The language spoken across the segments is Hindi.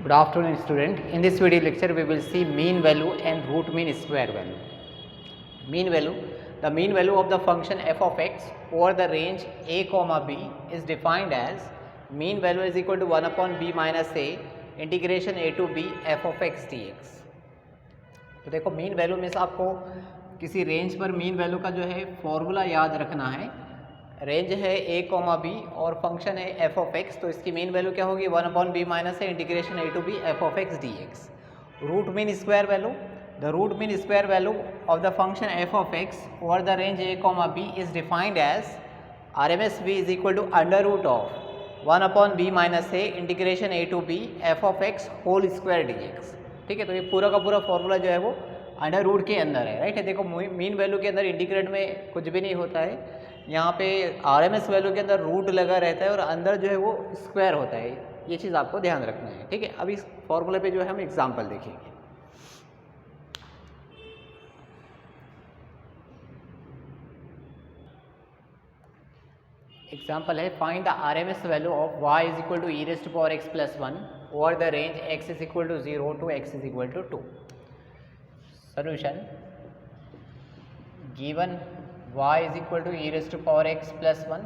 Good afternoon, student. In this video lecture, we will see mean value and root mean square value. Mean value, the mean value of the function f of x over the range a comma b is defined as mean value is equal to 1 upon b minus a integration a to b f of x dx. तो देखो मीन वैल्यू में से आपको किसी रेंज पर मीन वैल्यू का जो है फॉर्मूला याद रखना है. रेंज है a कॉमा बी और फंक्शन है एफ ऑफ एक्स, तो इसकी मीन वैल्यू क्या होगी 1 अपॉन बी माइनस है integration a to B F of X D X. Root mean square value, the root mean square value of the function F of X over the range a comma B is defined as R M S B is equal to under root of 1 upon B minus है integration a to B F of X whole square D X. ठीक है, तो ये पूरा का पूरा फॉर्मूला जो है वो अंडर रूट के अंदर है. राइट है, देखो मीन वैल्यू के अंदर इंटीग्रेट में कुछ भी नहीं होता है. यहाँ पे आरएमएस वैल्यू के अंदर रूट लगा रहता है और अंदर जो है वो स्क्वायर होता है. ये चीज़ आपको ध्यान रखना है. ठीक है, अब इस फॉर्मूले पे जो है हम एग्जांपल देखेंगे. एग्जांपल है find the RMS value of y is equal to e raise to power x plus 1 over the range x is equal to 0 to x is equal to 2. Solution given y is equal to e raise to power x plus 1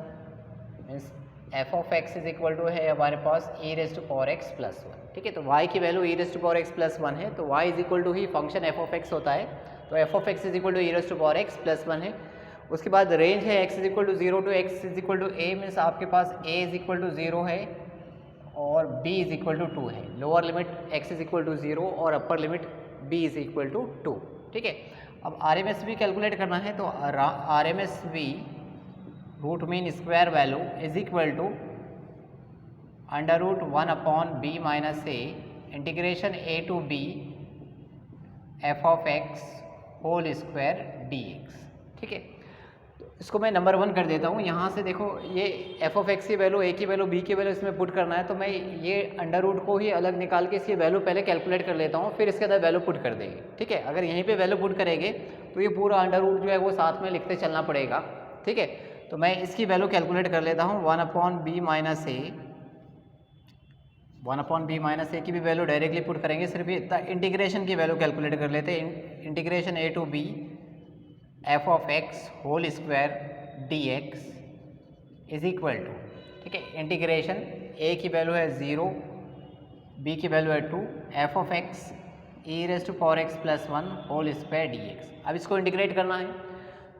means F of X is equal to है हमारे पास e raise to power x plus 1. ठीक है, तो y की value E raise to power x plus 1 है, तो y इज इक्वल टू ही फंक्शन एफ ऑफ एक्स होता है, तो F of X is equal to e raise to power x plus 1 है. उसके बाद रेंज है x is equal to 0 to x is equal to a means आपके पास a इज इक्वल टू 0 है और b इज इक्वल टू 2 है. Lower limit x is equal to 0 और upper limit b is equal to 2. ठीक है, अब R M S B calculate करना है, तो R M S B root mean square value is equal to under root 1 upon B minus A integration A to B F of X whole square D X. ठीक है, तो इसको मैं नंबर 1 कर देता हूँ. यहाँ से देखो ये एफ ऑफ एक्स की वैल्यू, ए की वैल्यू, बी की वैल्यू इसमें पुट करना है, तो मैं ये अंडर रूट को ही अलग निकाल के इसकी वैल्यू पहले कैलकुलेट कर लेता हूँ, फिर इसके अंदर वैल्यू पुट कर देंगे. ठीक है, अगर यहीं पे वैल्यू पुट करेंगे तो ये पूरा अंडर रूट जो है वो साथ में लिखते चलना पड़ेगा. ठीक है, तो मैं इसकी वैल्यू कैलकुलेट कर लेता हूँ. 1 अपॉन बी माइनस ए, 1 अपॉन बी माइनस ए की भी वैल्यू डायरेक्टली पुट करेंगे, सिर्फ इंटीग्रेशन की वैल्यू कैलकुलेट कर लेते हैं. Integration A to B F of X whole square D X is equal to, ठीक है, इंटीग्रेशन ए की वैल्यू है 0, बी की वैल्यू है 2, F of X e raise to power X plus 1 whole square D X. अब इसको इंटीग्रेट करना है,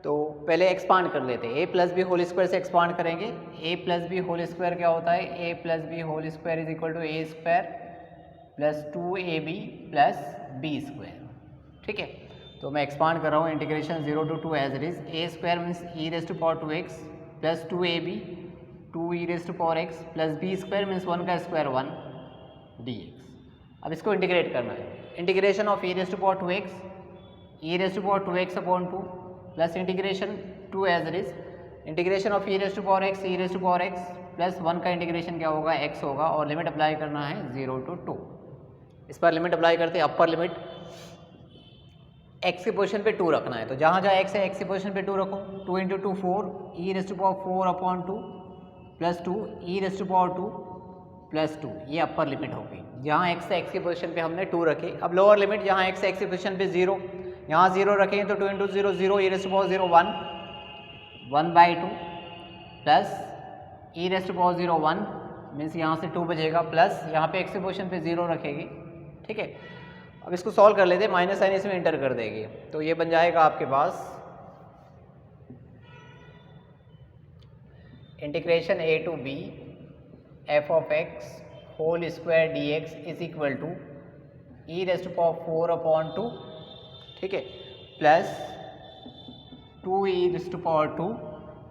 तो पहले एक्सपांड कर लेते हैं. A plus B whole square से एक्सपांड करेंगे. A plus B whole square क्या होता है, A plus B whole square is equal to A square plus 2ab plus B square. ठीक है, तो मैं एक्सपांड कर रहा हूँ. Integration 0 to 2 as it is. A square means e raise to power 2x plus 2ab 2 e raise to power x plus B square means 1 का स्क्वायर 1 dx. अब इसको इंटीग्रेट करना है. Integration of e raise to power 2x e raise to power 2x upon 2 plus integration 2 as it is. Integration of e raise to power x e raise to power x plus 1 का इंटीग्रेशन क्या होगा, x होगा, और लिमिट अप्लाई करना है 0 टू 2. इस पर लिमिट अप्लाई करते हैं. अपर लिमिट x की पोजीशन पे 2 रखना है, तो जहाँ जहाँ x है x की पोजीशन पे 2 रखो. 2 into 2 4 e raise to power 4 upon 2 plus 2 e raise to power 2 plus 2. ये अपर लिमिट होगी. जहाँ x है x की पोजीशन पे हमने 2 रखे. अब लोअर लिमिट जहाँ x है x की पोजीशन पे 0, यहाँ 0 रखेंगे तो 2 into 0 0 e raise to power 0 1 1/2 plus e raise to power 0 1 means यहाँ से 2 बचेगा, प्लस यहाँ पे x की पोजीशन पे 0 रखेगी. ठीक है, अब इसको सॉल्व कर लेते हैं. माइनस साइन इसमें इंटर कर देंगे, तो ये बन जाएगा आपके पास integration A to B F of X whole square D X is equal to e raise to power 4 upon 2. ठीक है, plus 2 e raise to power 2.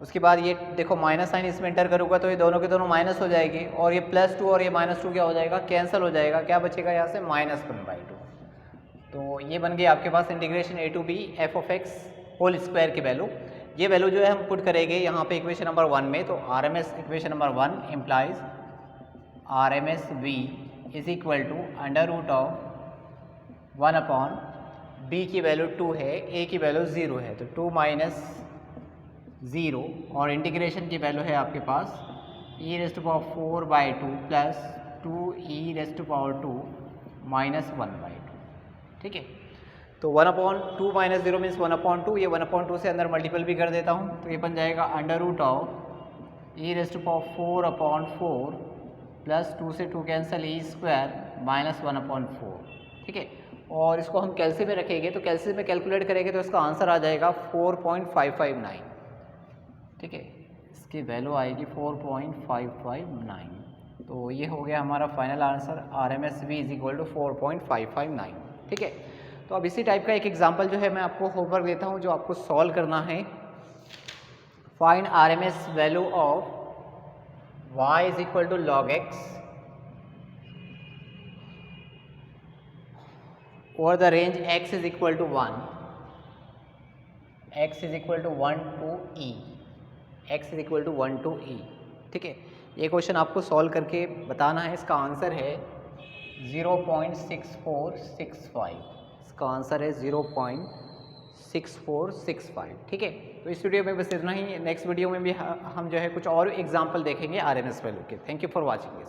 उसके बाद ये देखो माइनस साइन इसमें इंटर करूँगा तो ये दोनों के दोनों माइनस हो जाएगी, और ये प्लस 2 और ये माइनस 2 क्या हो जाएगा, कैंसिल हो जाएगा. क्या बचेगा यहाँ से, -1/2. तो ये बन गई आपके पास integration A to B F of X whole square की वैल्यू. ये वैल्यू जो है हम पुट करेंगे यहाँ पे इक्वेशन नंबर 1 में, तो R M S equation number 1 implies R M S V is equal to under root of 1 upon B की वैल्यू 2 है, ए की वैल्यू 0 है, तो 2 माइनस 0 और इंटीग्रेशन की वैल्यू है आपके पास ई रेज़ टू पावर 4/2 प्लस 2e⁻² माइनस 1/2, ठीक है। तो 1/2 माइनस 0 मीन्स 1/2, ये 1/2 से अंदर मल्टीपल भी कर देता हूँ, तो ये बन जाएगा √e⁴/4 प्लस 2 से 2 कैंसिल e² माइनस 1/4, ठीक है। और इसको हम कैलसी में रखेंगे, तो कैलसी में कैलकुलेट करेंगे तो इसका आंसर आ जाएगा 4.559, ठीक है। इसकी वैल्यू आएगी 4.559। तो ये हो गया हमारा फाइनल आंसर, RMSV = 4.559, ठीक है। तो अब इसी टाइप का एक एग्जांपल जो है मैं आपको होमवर्क देता हूँ, जो आपको सॉल्व करना है। Find RMS value of y = log x और the range x = 1, x = 1 to e, x = 1 to e, ठीक है। ये क्वेश्चन आपको सॉल्व करके बताना है। इसका आंसर है 0.6465, इसका आंसर है 0.6465, ठीक है। तो इस वीडियो में बस इतना ही। नेक्स्ट वीडियो में भी हम जो है कुछ और एग्जाम्पल देखेंगे RMS वैल्यू के। Thank you for watching this.